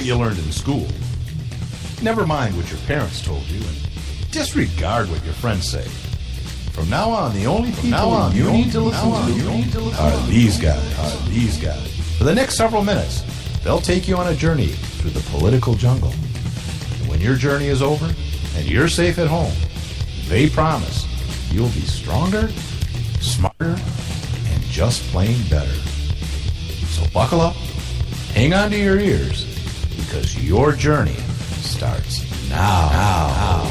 what you learned in school. Never mind what your parents told you, and disregard what your friends say. From now on, the only people you need to listen to are these guys. For the next several minutes, they'll take you on a journey through the political jungle. And when your journey is over and you're safe at home, they promise you'll be stronger, smarter, and just plain better. So buckle up, hang on to your ears, because your journey starts now.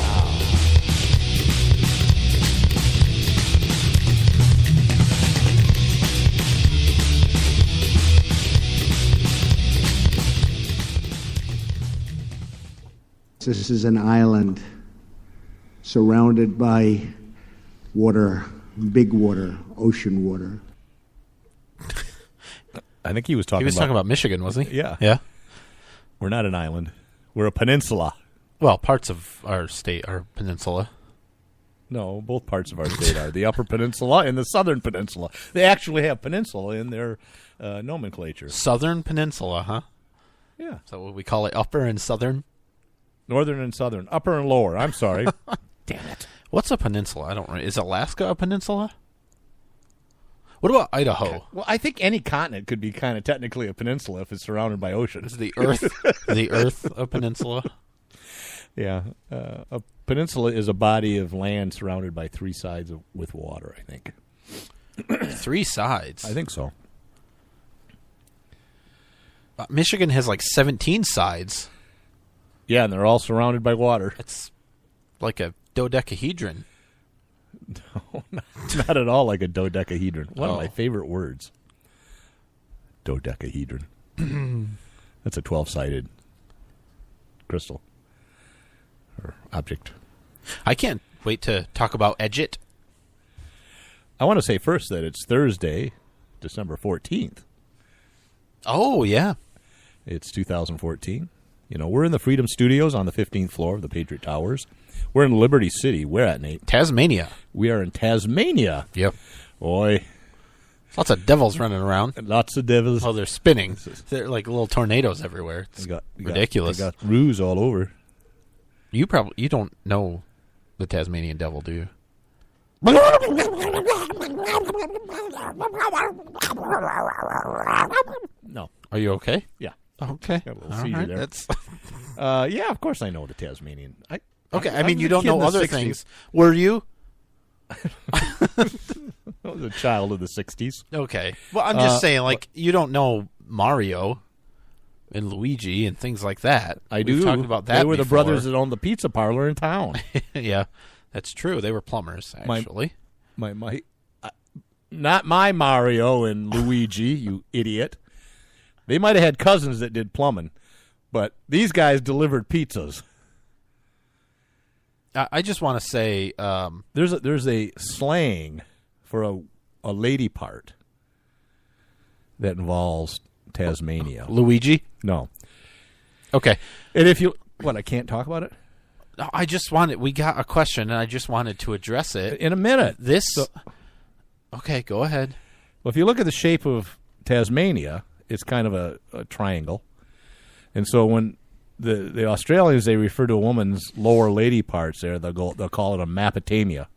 This is an island surrounded by water, big water, ocean water. I think he was talking about Michigan, wasn't he? Yeah. Yeah. We're not an island. We're a peninsula. Well, parts of our state are peninsula. No, both parts of our state are. The Upper Peninsula and the Southern Peninsula. They actually have peninsula in their nomenclature. Southern Peninsula, huh? Yeah. So what we call it, upper and southern? Northern and southern. Upper and lower. I'm sorry. Damn it. What's a peninsula? I don't know. Is Alaska a peninsula? What about Idaho? Well, I think any continent could be kind of technically a peninsula if it's surrounded by ocean. Is the Earth a peninsula? Yeah. A peninsula is a body of land surrounded by three sides with water, I think. 3 sides? I think so. Michigan has like 17 sides. Yeah, and they're all surrounded by water. It's like a dodecahedron. No, not at all like a dodecahedron. One of my favorite words. Dodecahedron. That's a 12-sided crystal or object. I can't wait to talk about Edgit. I want to say first that it's Thursday, December 14th. Oh, yeah. It's 2014. You know, we're in the Freedom Studios on the 15th floor of the Patriot Towers. We're in Liberty City. Where at, Nate? Tasmania. We are in Tasmania. Yep. Boy. Lots of devils running around. Lots of devils. Oh, they're spinning. They're like little tornadoes everywhere. It's ridiculous. They got ruse all over. You don't know the Tasmanian devil, do you? No. Are you okay? Yeah. Okay. Got a little seizure there. That's yeah, of course I know the Tasmanian. I mean, you don't know other things. Were you? I was a child of the 60s. Okay. Well, I'm just saying, like, you don't know Mario and Luigi and things like that. I do. We've talked about that They were the before. brothers that owned the pizza parlor in town. Yeah, that's true. They were plumbers, actually. Not my Mario and Luigi, you idiot. They might have had cousins that did plumbing, but these guys delivered pizzas. I just want to say there's a slang for a lady part that involves Tasmania. Luigi? No. Okay. And if you I can't talk about it? I just we got a question, and I just wanted to address it. In a minute. Okay, go ahead. Well, if you look at the shape of Tasmania, it's kind of a triangle. And so when the Australians, they refer to a woman's lower lady parts there, they'll call it a mapotamia.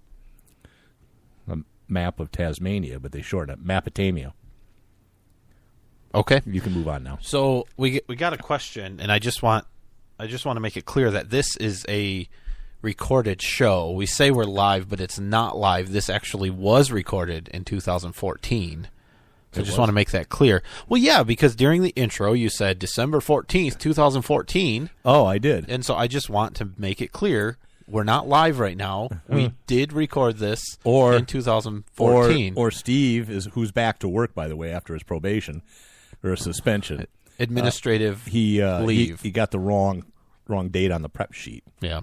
A map of Tasmania, but they shorten it, mapotamia. Okay. You can move on now. So we got a question, and I just want to make it clear that this is a recorded show. We say we're live, but it's not live. This actually was recorded in 2014. So I just want to make that clear. Well, yeah, because during the intro you said December 14th, 2014. Oh, I did. And so I just want to make it clear we're not live right now. We did record this in 2014. Or Steve, who's back to work, by the way, after his probation or suspension. Administrative leave. He got the wrong date on the prep sheet. Yeah.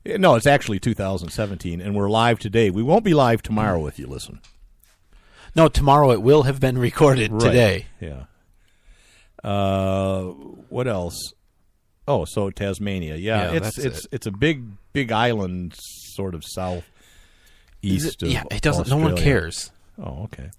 No, it's actually 2017, and we're live today. We won't be live tomorrow if you listen. No, tomorrow it will have been recorded today. Yeah. What else? Oh, so Tasmania. Yeah, it's a big island sort of southeast of it doesn't. Australia. No one cares. Oh, okay.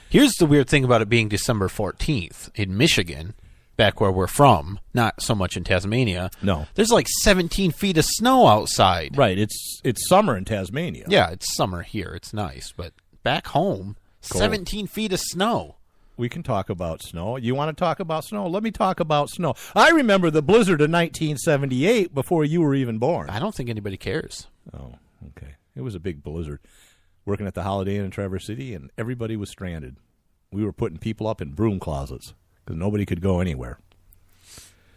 Here's the weird thing about it being December 14th in Michigan. back where we're from, not so much in Tasmania. No. There's like 17 feet of snow outside. Right. It's summer in Tasmania. Yeah, it's summer here. It's nice. But back home, Cold. 17 feet of snow. We can talk about snow. You want to talk about snow? Let me talk about snow. I remember the blizzard of 1978 before you were even born. I don't think anybody cares. Oh, okay. It was a big blizzard. Working at the Holiday Inn in Traverse City, and everybody was stranded. We were putting people up in broom closets because nobody could go anywhere.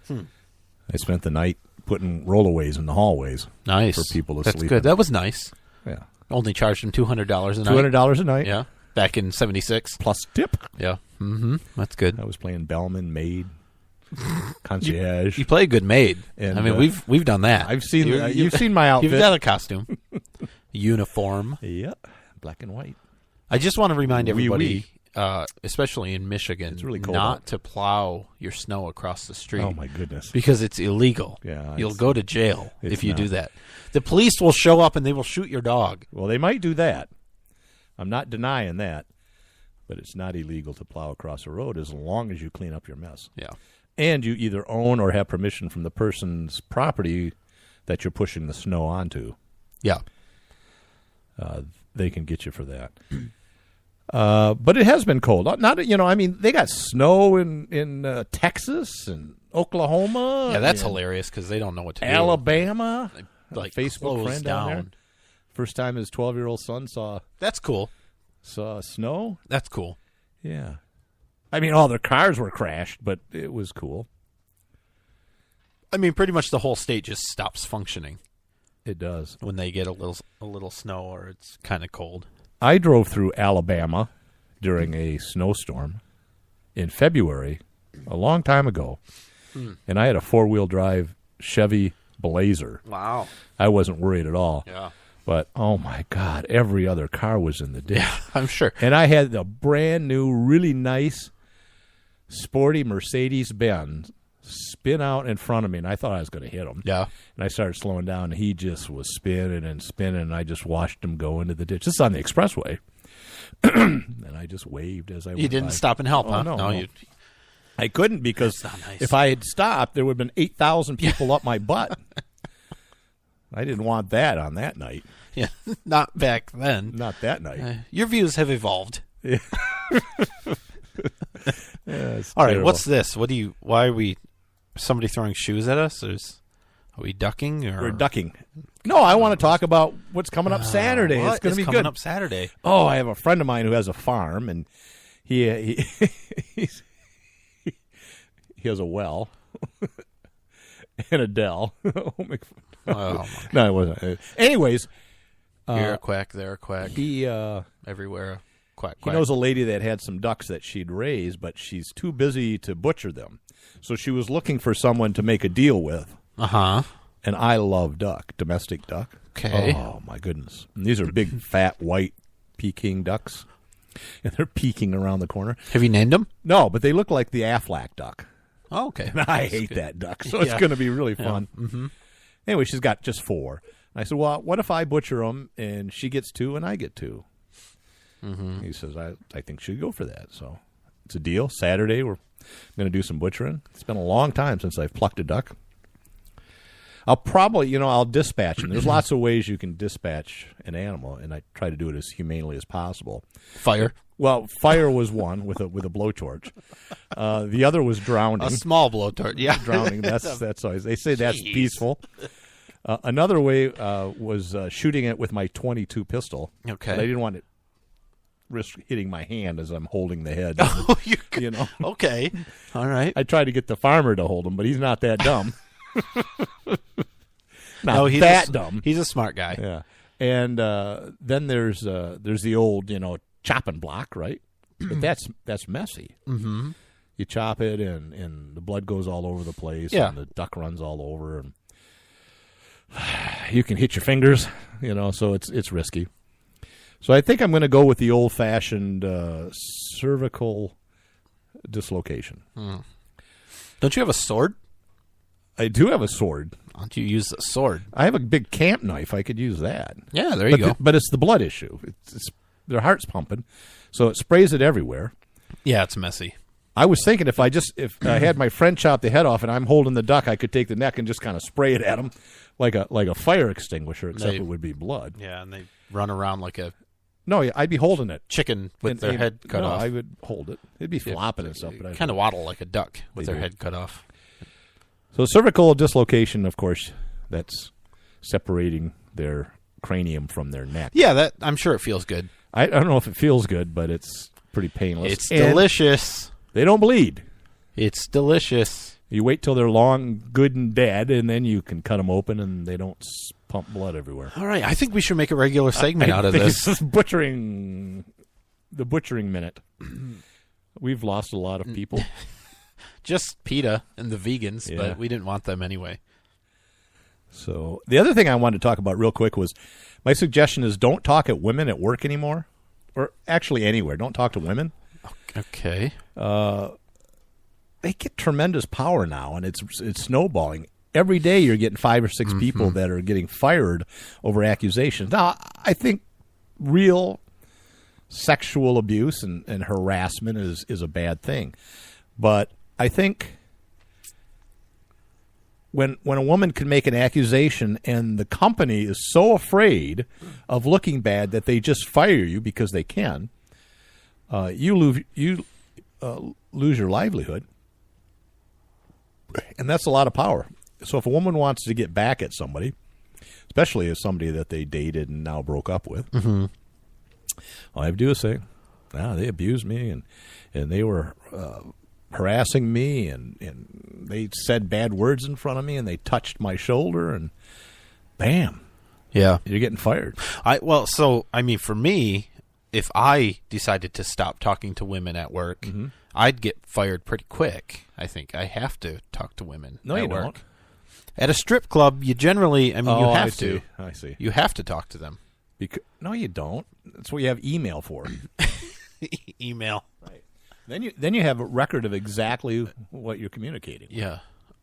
I spent the night putting rollaways in the hallways. Nice. For people to That's sleep good. in. That was nice. Yeah. Only charged them $200 a night. $200 a night. Yeah. Back in 76. Plus tip. Yeah. Mm-hmm. That's good. I was playing bellman, maid, concierge. You play a good maid. And, I mean, we've done that. I've seen you've seen my outfit. You've got a costume. Uniform. Yeah. Black and white. I just want to remind everybody, especially in Michigan, It's really cold not out. to plow your snow across the street. Oh, my goodness. Because it's illegal. Yeah, You'll it's- go to jail it's if you do not. that. The police will show up and they will shoot your dog. Well, they might do that. I'm not denying that. But it's not illegal to plow across a road as long as you clean up your mess. Yeah. And you either own or have permission from the person's property that you're pushing the snow onto. Yeah. They can get you for that. But it has been cold. Not, I mean, they got snow in Texas and Oklahoma. Yeah, that's and hilarious because they don't know what to do. Alabama. Like, A Facebook closed friend down there. down. First time his 12-year-old son saw That's cool. snow. That's cool. Yeah. I mean, all their cars were crashed, but it was cool. I mean, pretty much the whole state just stops functioning It does. when they get a little snow or it's kind of cold. I drove through Alabama during a snowstorm in February, a long time ago, and I had a 4-wheel drive Chevy Blazer. Wow. I wasn't worried at all. Yeah. But, oh, my God, every other car was in the ditch. Yeah, I'm sure. And I had a brand new, really nice, sporty Mercedes-Benz spin out in front of me, and I thought I was going to hit him. Yeah. And I started slowing down, and he just was spinning and spinning, and I just watched him go into the ditch. This is on the expressway. And I just waved as I went You didn't by. stop and help, Oh, huh? no. You, I couldn't because That's not nice. if I had stopped, there would have been 8,000 people up my butt. I didn't want that on that night. yeah, not back then. Not that night. Your views have evolved. Yeah, it's All right, terrible. what's this? Why are we somebody throwing shoes at us? Are we ducking or We're ducking. No, I want to talk about what's coming up Saturday. What It's going is to be coming good. up Saturday? Oh, I have a friend of mine who has a farm, and he has a well and a dell. Oh, make fun. Oh, my. No, it wasn't. Anyways, Here a quack, there a quack, he everywhere a quack, he quack. knows a lady that had some ducks that she'd raised, but she's too busy to butcher them. So she was looking for someone to make a deal with. Uh-huh. And I love duck, domestic duck. Okay. Oh, my goodness. And these are big, fat, white Peking ducks. And they're peeking around the corner. Have you named them? No, but they look like the Aflac duck. Oh, okay. And I That's hate good. that duck, so it's Yeah. going to be really fun. Mm-hmm. Anyway, she's got just 4. I said, well, what if I butcher them and she gets 2 and I get 2? Mm-hmm. He says, I think she'd go for that. So it's a deal. Saturday, we're going to do some butchering. It's been a long time since I've plucked a duck. I'll probably, I'll dispatch them. There's lots of ways you can dispatch an animal, and I try to do it as humanely as possible. Fire. Well, fire was one with a blowtorch. The other was drowning. A small blowtorch. Yeah. Drowning. That's always, they say that's Jeez. peaceful. Another way was shooting it with my .22 pistol. Okay. But I didn't want to risk hitting my hand as I'm holding the head. Oh, you could- You know. Okay. All right. I tried to get the farmer to hold him, but he's not that dumb. Not No, he's that dumb. He's a smart guy. Yeah. And then there's the old chopping block, right? But that's messy. Mm-hmm. You chop it and the blood goes all over the place. Yeah. And the duck runs all over, and you can hit your fingers. So it's risky. So I think I'm going to go with the old-fashioned cervical dislocation. Don't you have a sword? I do have a sword. Why don't you use a sword? I have a big camp knife. I could use that. Yeah, there you go. But it's the blood issue. It's their heart's pumping, so it sprays it everywhere. Yeah, it's messy. I was thinking if I had my friend chop the head off and I'm holding the duck, I could take the neck and just kind of spray it at him like a fire extinguisher, except it would be blood. Yeah, and they run around like a No, I'd be holding it. chicken with their head cut off. I would hold it. It'd be flopping and stuff. But kind of waddle like a duck with their head cut off. So cervical dislocation, of course, that's separating their cranium from their neck. Yeah, I'm sure it feels good. I don't know if it feels good, but it's pretty painless. It's delicious. They don't bleed. It's delicious. You wait till they're long, good, and dead, and then you can cut them open, and they don't pump blood everywhere. All right, I think we should make a regular segment out of this. The butchering minute. We've lost a lot of people. Just PETA and the vegans, Yeah. but we didn't want them anyway. So the other thing I wanted to talk about real quick was my suggestion is don't talk at women at work anymore, or actually anywhere. Don't talk to women. Okay. They get tremendous power now, and it's snowballing. Every day you're getting 5 or 6 people that are getting fired over accusations. Now, I think real sexual abuse and harassment is a bad thing. But I think when a woman can make an accusation and the company is so afraid of looking bad that they just fire you because they can, you lose your livelihood. And that's a lot of power. So if a woman wants to get back at somebody, especially as somebody that they dated and now broke up with, all I have to do is say, they abused me and they were harassing me and they said bad words in front of me and they touched my shoulder and bam. Yeah. You're getting fired. For me, if I decided to stop talking to women at work, I'd get fired pretty quick. I think I have to talk to women at work. Don't. At a strip club, you generally, you have to. I see. You have to talk to them. No, you don't. That's what you have email for. Email. Right. Then you have a record of exactly what you're communicating. Yeah.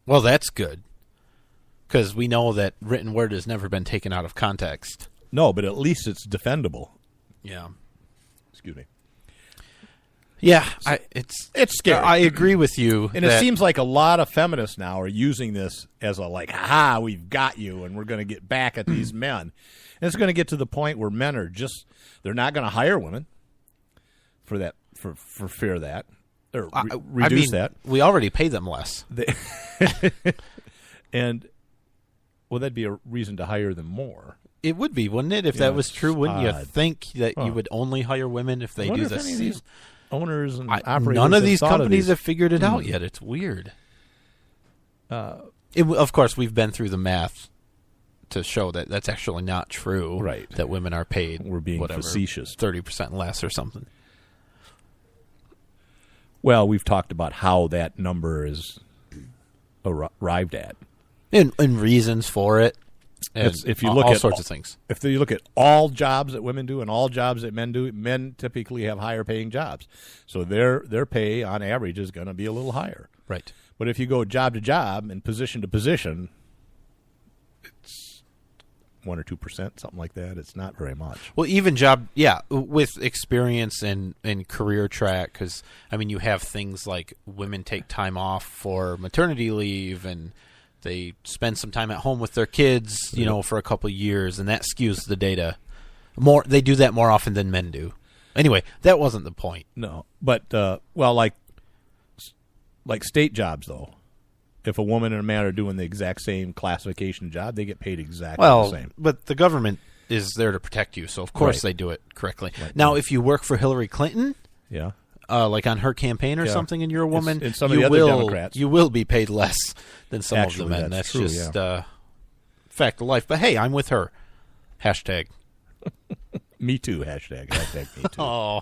Well, that's good. Because we know that written word has never been taken out of context. No, but at least it's defendable. Yeah. Excuse me. Yeah, it's scary. I agree with you. And it seems like a lot of feminists now are using this as ha, we've got you, and we're going to get back at these men. And it's going to get to the point where men are they're not going to hire women for that, for fear of that, or reduce that. We already pay them less. And, well, that'd be a reason to hire them more. It would be, wouldn't it? If that was true, wouldn't you think that you would only hire women if they do this? Owners and operators. None of these companies have figured it out yet. It's weird. Of course, we've been through the math to show that that's actually not true. Right. That women are paid. We're being facetious. 30% less or something. Well, we've talked about how that number is arrived at. And reasons for it. And if you look all at sorts of things. If you look at all jobs that women do and all jobs that men do, men typically have higher paying jobs. So their pay on average is going to be a little higher. Right. But if you go job to job and position to position, it's 1 or 2%, something like that. It's not very much. Well, even with experience in career track, because, you have things like women take time off for maternity leave and they spend some time at home with their kids, for a couple of years, and that skews the data. They do that more often than men do. Anyway, that wasn't the point. No, but like state jobs though, if a woman and a man are doing the exact same classification job, they get paid exactly the same. But the government is there to protect you, so of course they do it correctly. Right. Now, if you work for Hillary Clinton, like on her campaign or something, and you're a woman, and some of the other Democrats, you will be paid less than some Actually, of the men. That's true, just fact of life. But hey, I'm with her. Hashtag. Me too. Hashtag me too. Oh,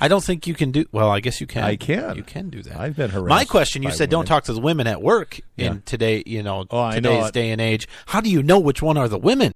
I don't think you can do. Well, I guess you can. I can. You can do that. I've been harassed. My question: you said women. don't talk to the women at work in today. I know today's day and age. How do you know which one are the women?